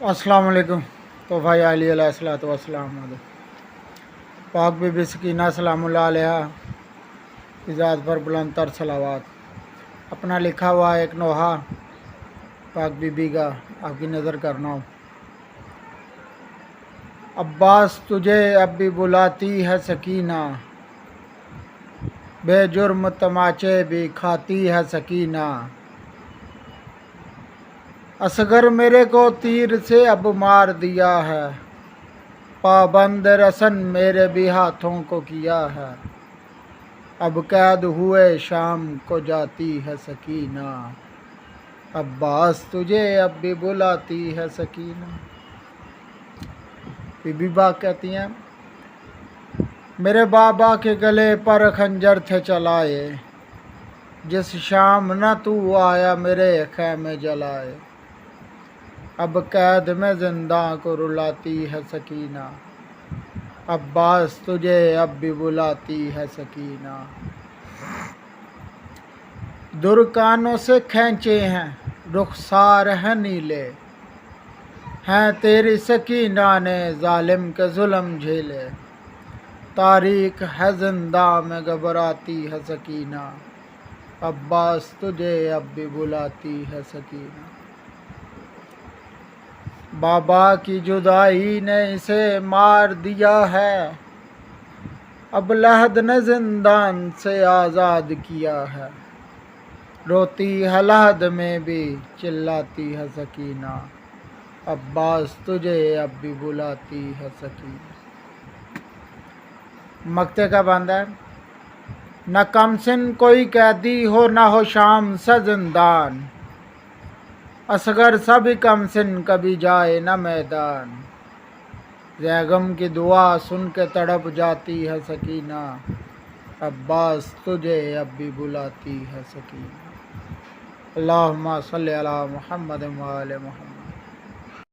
अस्सलाम वालेकुम। तो भाई अली अलैहिस्सलातु वस्सलाम पाक बीबी सकीना सलामुल्लाह अलैहा की ज़ात पर बुलंद तर सलावात। अपना लिखा हुआ एक नोहा पाक बीबी का आपकी नज़र करना हो। अब्बास तुझे अब भी बुलाती है सकीना, बेजुर्म तमाचे भी खाती है सकीना। असगर मेरे को तीर से अब मार दिया है, पाबंद रसन मेरे भी हाथों को किया है। अब कैद हुए शाम को जाती है सकीना, अब्बास तुझे अब भी बुलाती है सकीना। बीबी बाग कहती हैं, मेरे बाबा के गले पर खंजर थे चलाए, जिस शाम न तू आया मेरे खैमे जलाए। अब कैद में जिंदा को रुलाती है सकीना, अब्बास तुझे अब भी बुलाती है सकीना। दुर्कानों से खींचे हैं रुखसार है नीले, हैं तेरी सकीना ने जालिम के जुल्म झेले। तारीख है जिंदा में घबराती है सकीना, अब्बास तुझे अब भी बुलाती है सकीना। बाबा की जुदाई ने इसे मार दिया है, अब लहद ने जिंदान से आज़ाद किया है। रोती है लहद में भी चिल्लाती है सकीना, अब्बास तुझे अब भी बुलाती है सकीना। मक्ते का बंदा है, न कमसिन कोई कैदी हो न हो शाम सा जिंदान, असगर सभी कमसिन कभी जाए न मैदान। जैगम की दुआ सुन के तड़प जाती है सकीना, अब्बास तुझे अब भी बुलाती है सकीना। अल्लाहुम्मा सल्ली अला मुहम्मद व आले मुहम्मद।